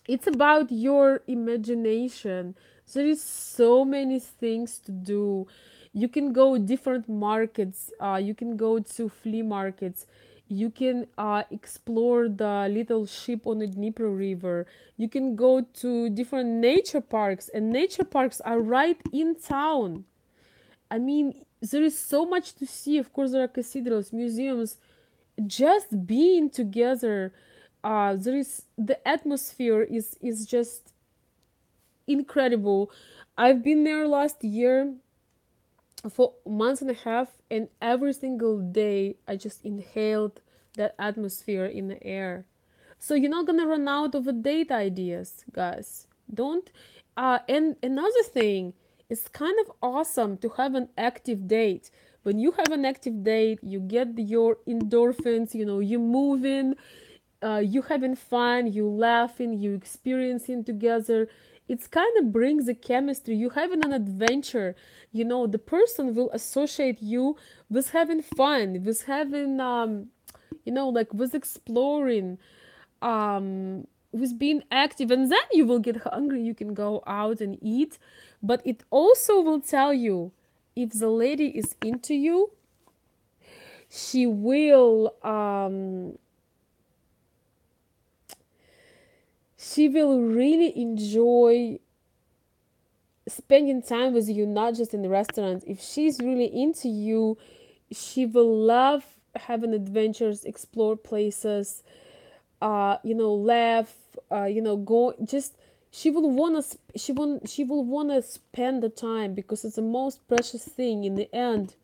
it's about your imagination. There is so many things to do. You can go different markets. You can go to flea markets. You can explore the little ship on the Dnieper River. You can go to different nature parks, and nature parks are right in town. I mean, there is so much to see. Of course, there are cathedrals, museums. Just being together, there is the atmosphere is just incredible. I've been there last year for months and a half, and every single day I just inhaled that atmosphere in the air. So you're not gonna run out of date ideas, guys. Don't. And another thing, it's kind of awesome to have an active date. When you have an active date, you get your endorphins. You know, you moving, you having fun, you laughing, you experiencing together. It's kind of brings the chemistry. You having an adventure. You know, the person will associate you with having fun, with having like with exploring, with being active, and then you will get hungry. You can go out and eat, but it also will tell you if the lady is into you. She will really enjoy spending time with you, not just in the restaurant. If she's really into you, she will love having adventures, explore places, laugh, go just she will wanna spend the time because it's the most precious thing in the end.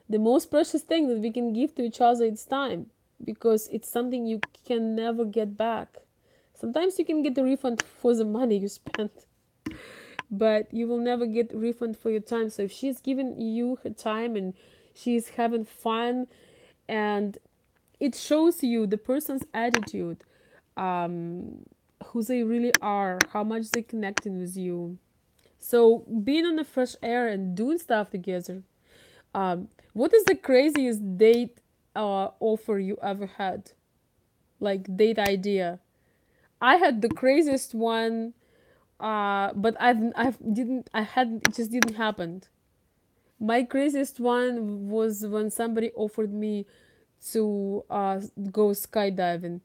The most precious thing that we can give to each other is time, because it's something you can never get back. Sometimes you can get a refund for the money you spent. but you will never get refund for your time. So if she's giving you her time and she's having fun, and it shows you the person's attitude, um, who they really are, how much they connected with you. So being on the fresh air and doing stuff together. What is the craziest date offer you ever had? Like date idea? I had the craziest one, but I had it just didn't happen. My craziest one was when somebody offered me to go skydiving.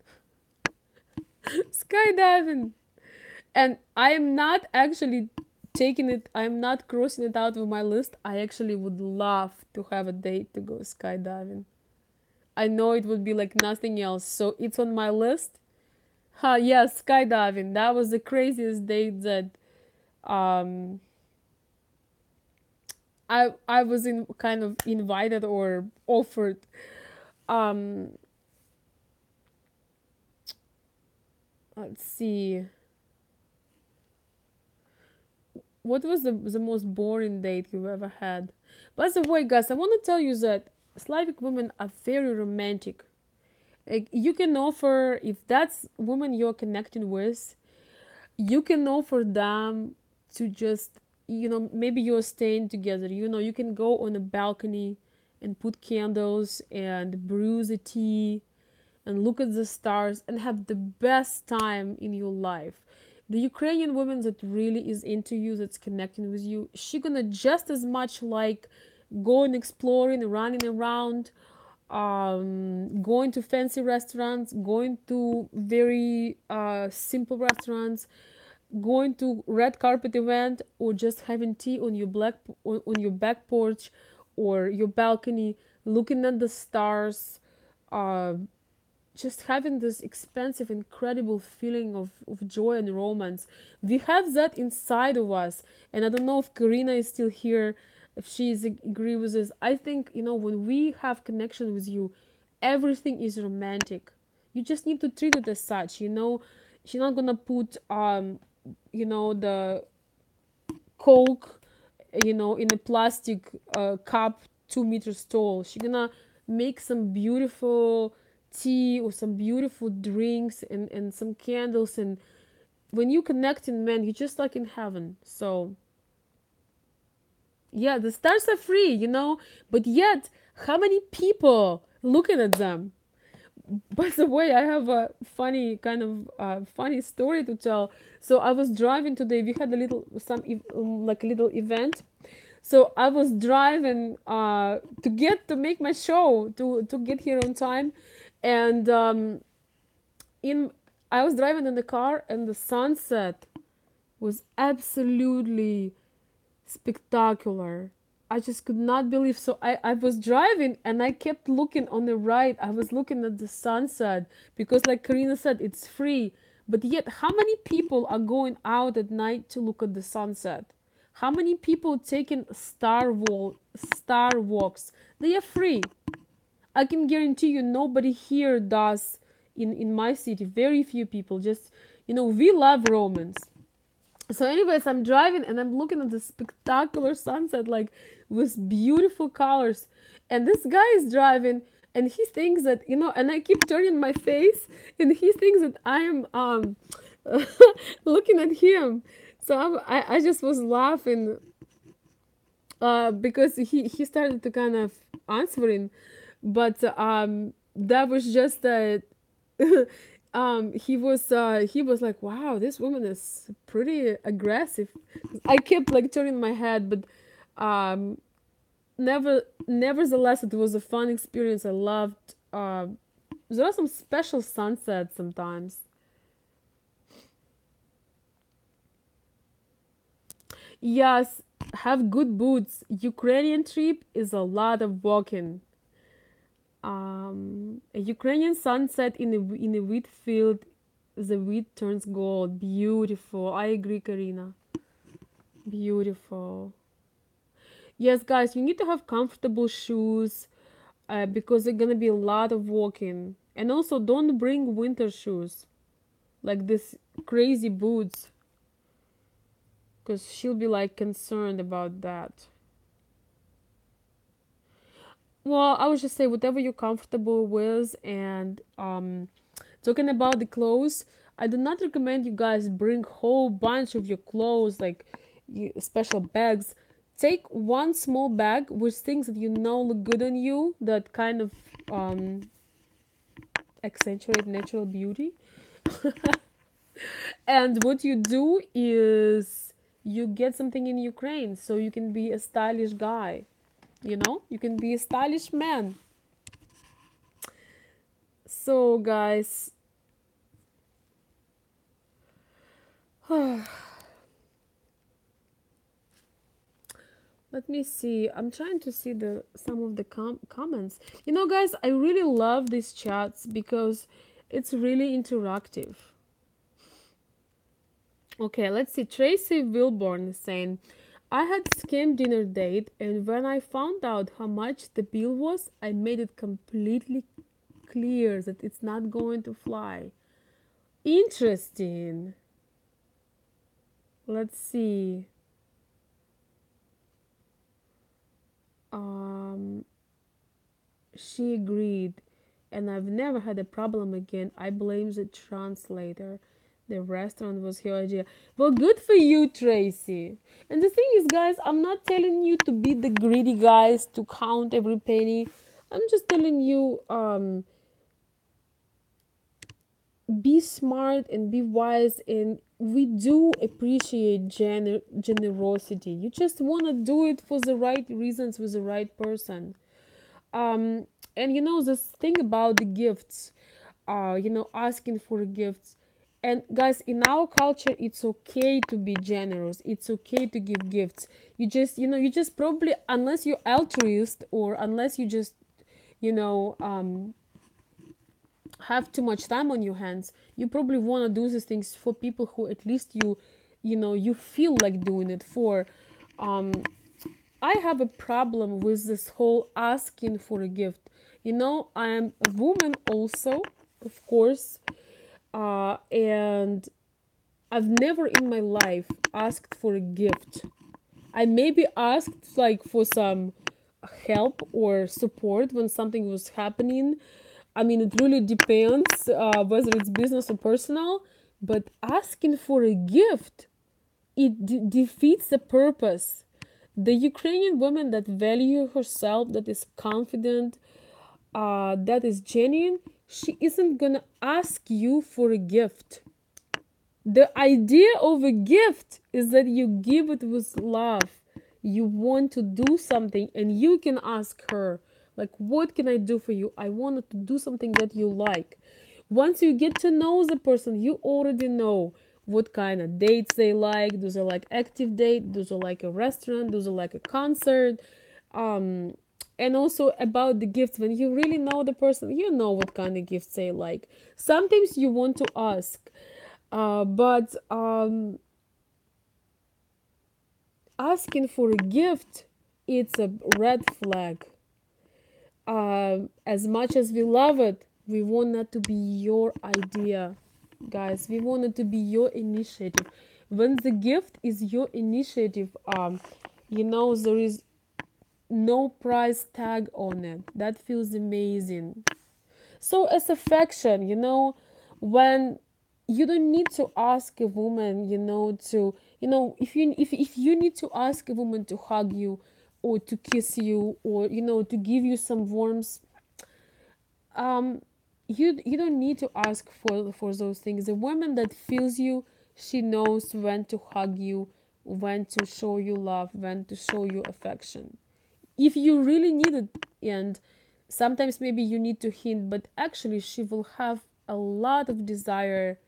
Skydiving, and I am not actually taking it. I'm not crossing it out of my list. I actually would love to have a date to go skydiving. I know it would be like nothing else, so it's on my list. Yeah, skydiving. That was the craziest date that um I was in kind of invited or offered. Um, let's see. What was the most boring date you've ever had? By the way, guys, I want to tell you that Slavic women are very romantic. Like, you can offer, if that's woman you're connecting with, you can offer them to just, maybe you're staying together. You can go on a balcony and put candles and brew the tea and look at the stars and have the best time in your life. The Ukrainian woman that really is into you, that's connecting with you, she gonna just as much like going exploring, running around, going to fancy restaurants, going to very simple restaurants, going to red carpet event, or just having tea on your on your back porch or your balcony, looking at the stars, uh, just having this expansive, incredible feeling of joy and romance. We have that inside of us. And I don't know if Karina is still here, if she is agree with this. I think, when we have connection with you, everything is romantic. You just need to treat it as such. She's not gonna put the Coke, in a plastic cup 2 meters tall. She's gonna make some beautiful tea or some beautiful drinks and some candles. And when you connect in men, you're just like in heaven. So yeah, the stars are free, but yet how many people looking at them? By the way, I have a funny kind of funny story to tell. So I was driving today. We had a little some like a little event. So I was driving to make my show to get here on time, and in I was driving in the car, and the sunset was absolutely spectacular. I just could not believe. So I was driving and I kept looking on the right. I was looking at the sunset because, like Karina said, it's free. But yet, how many people are going out at night to look at the sunset? How many people taking star walks? They are free. I can guarantee you nobody here does in my city. Very few people. Just, we love romance. So anyways, I'm driving and I'm looking at the spectacular sunset, like with beautiful colors, and this guy is driving and he thinks that, and I keep turning my face and he thinks that I am looking at him. So I just was laughing because he started to kind of answering, but that was just he was like, wow, this woman is pretty aggressive. I kept like turning my head, but nevertheless, it was a fun experience. I loved. There are some special sunsets sometimes. Yes, have good boots. Ukrainian trip is a lot of walking. A Ukrainian sunset in a wheat field. The wheat turns gold. Beautiful. I agree, Karina. Beautiful. Yes, guys, you need to have comfortable shoes because there's gonna be a lot of walking. And also, don't bring winter shoes like this crazy boots. because she'll be like concerned about that. Well, I would just say whatever you're comfortable with, and talking about the clothes, I do not recommend you guys bring whole bunch of your clothes, like special bags. Take one small bag with things that you know look good on you, that kind of um, accentuate natural beauty. And what you do is you get something in Ukraine, so you can be a stylish guy. You can be a stylish man. So, guys, let me see. I'm trying to see the some of the comments. Guys, I really love these chats because it's really interactive. Okay, let's see. Tracy Wilborn is saying, I had scam dinner date, and when I found out how much the bill was, I made it completely clear that it's not going to fly. Interesting. Let's see. Um, she agreed, and I've never had a problem again. I blame the translator. The restaurant was her idea. Well, good for you, Tracy. And the thing is, guys, I'm not telling you to be the greedy guys to count every penny. I'm just telling you, be smart and be wise. And we do appreciate generosity. You just want to do it for the right reasons with the right person. um and this thing about the gifts, asking for gifts. And guys, in our culture, it's okay to be generous, it's okay to give gifts. You just probably, unless you're altruist, or unless you just you know have too much time on your hands, you probably want to do these things for people who at least you feel like doing it for. um I have a problem with this whole asking for a gift. I am a woman also, of course, and I've never in my life asked for a gift. I maybe asked like for some help or support when something was happening. I mean, it really depends whether it's business or personal, but asking for a gift, it defeats the purpose. The Ukrainian woman that value herself, that is confident, that is genuine, she isn't gonna ask you for a gift. The idea of a gift is that you give it with love. You want to do something, and you can ask her, like, what can I do for you? I wanted to do something that you like. Once you get to know the person, you already know what kind of dates they like. Do they like active date? Do they like a restaurant? Do they like a concert? Um, and also about the gifts, when you really know the person, you know what kind of gifts they like. Sometimes you want to ask, but asking for a gift, it's a red flag. As much as we love it, we want that to be your idea, guys. We want it to be your initiative. When the gift is your initiative, there is no price tag on it. That feels amazing. So as affection, when you don't need to ask a woman, if you need to ask a woman to hug you, or to kiss you, or to give you some warmth, um you don't need to ask for those things. The woman that feels you, she knows when to hug you, when to show you love, when to show you affection. If you really need it, and sometimes maybe you need to hint, but actually she will have a lot of desire,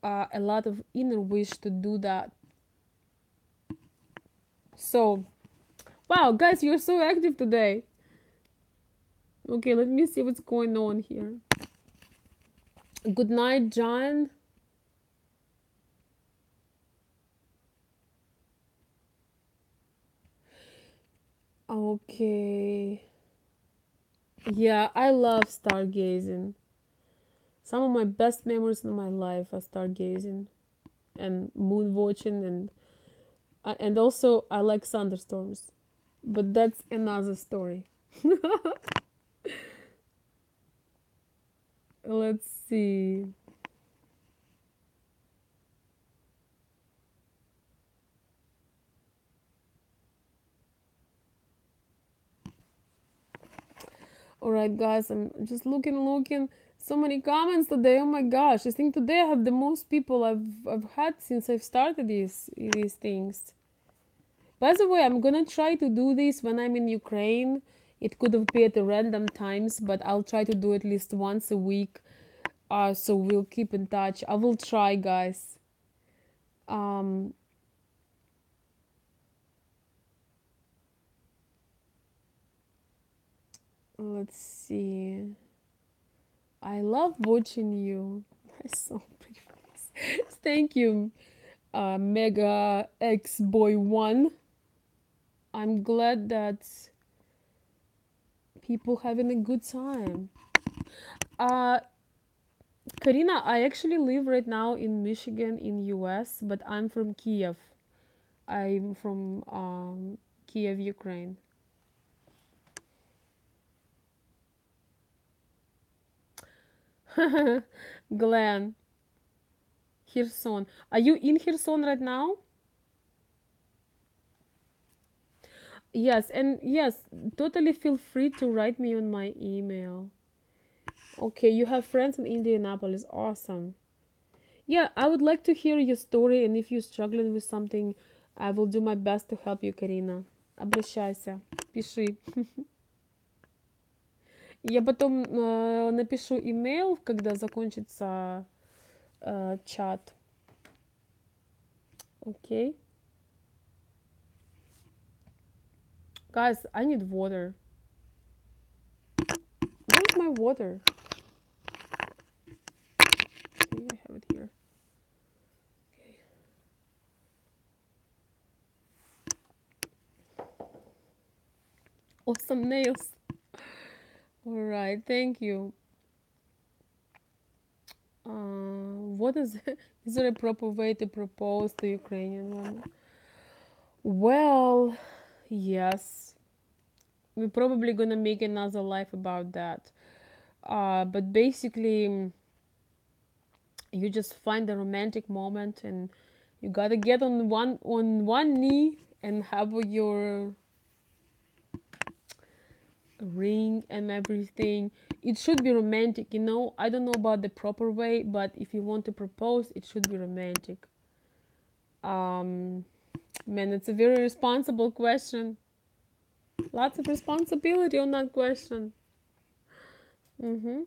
a lot of inner wish to do that. So, wow, guys, you're so active today. Okay, let me see what's going on here. Good night, John. Okay. Yeah, I love stargazing. Some of my best memories in my life are stargazing and moon watching, and And also, I like thunderstorms, but that's another story. Let's see. All right, guys, I'm just looking. So many comments today. Oh my gosh, I think today I have the most people I've had since I've started these things. By the way, I'm gonna try to do this when I'm in Ukraine. It could have been at random times, but I'll try to do at least once a week. So we'll keep in touch. I will try, guys. Um, let's see. I love watching you. That's so pretty. Thank you, Mega X Boy One. I'm glad that people having a good time. Uh, Karina, I actually live right now in Michigan in US, but I'm from Kiev. I'm from Kiev, Ukraine. Glenn, Kherson. Are you in Kherson right now? Yes, and yes, totally feel free to write me on my email. Okay, you have friends in Indianapolis. Awesome. Yeah, I would like to hear your story, and if you're struggling with something, I will do my best to help you, Карина. Обращайся, пиши. Я потом напишу имейл, когда закончится чат. Окей? Guys, I need water. Where's my water? Okay, I have it here. Okay. Awesome nails. All right, thank you. What is it? Is there a proper way to propose to Ukrainian women? Well, yes. We're probably gonna make another life about that. But basically, you just find a romantic moment, and you gotta get on one knee and have your ring and everything. It should be romantic, you know. I don't know about the proper way, but if you want to propose, it should be romantic. Um, Man, it's a very responsible question. Lots of responsibility on that question. Mm-hmm.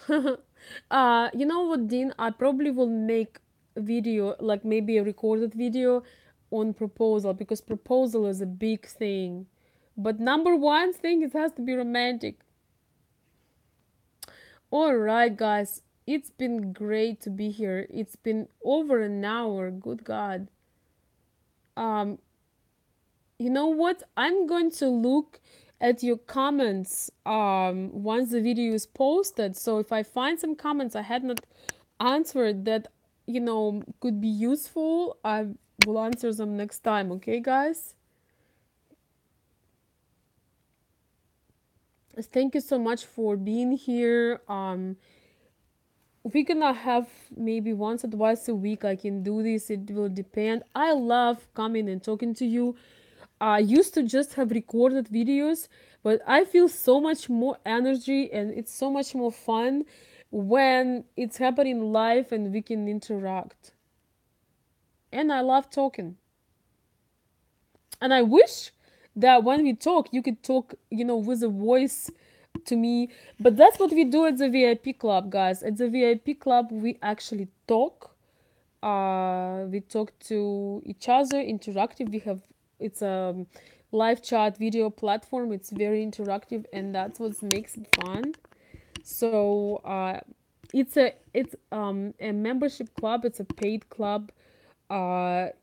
You know what, Dean? I probably will make a video, like maybe a recorded video on proposal, because proposal is a big thing. But number one thing, it has to be romantic. All right, guys, it's been great to be here. It's been over an hour. Good God. Um, you know what? I'm going to look at your comments once the video is posted. So if I find some comments I had not answered that could be useful, I will answer them next time. Okay, guys? Thank you so much for being here. We're gonna have maybe once or twice a week I can do this. It will depend. I love coming and talking to you. I used to just have recorded videos, but I feel so much more energy and it's so much more fun when it's happening live and we can interact. And I love talking. And I wish that when we talk, you could talk, with a voice to me. But that's what we do at the VIP club, guys. At the VIP club, we actually talk. We talk to each other, interactive. It's a live chat video platform. It's very interactive, and that's what makes it fun. So it's a membership club. It's a paid club.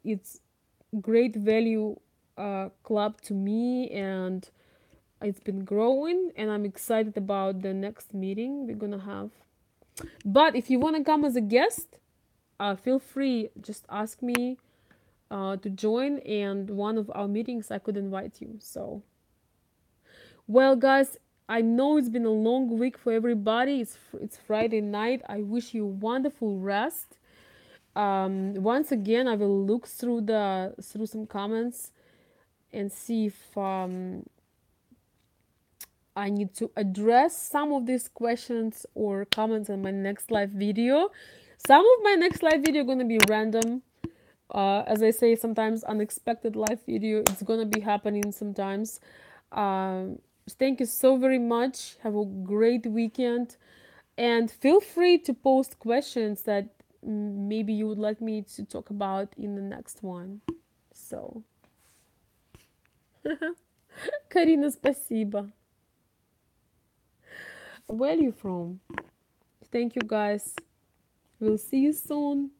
It's great value club to me, and it's been growing, and I'm excited about the next meeting we're gonna have. But if you want to come as a guest, feel free, just ask me to join, and one of our meetings I could invite you. So, well, guys, I know it's been a long week for everybody. It's Friday night. I wish you wonderful rest. Once again, I will look through some comments and see if I need to address some of these questions or comments in my next live video. Some of my next live video gonna be random. As I say, sometimes unexpected live video. It's gonna be happening sometimes. Um, Thank you so very much. Have a great weekend, and feel free to post questions that maybe you would like me to talk about in the next one. So, Karina, спасибо. Where are you from? Thank you, guys. We'll see you soon.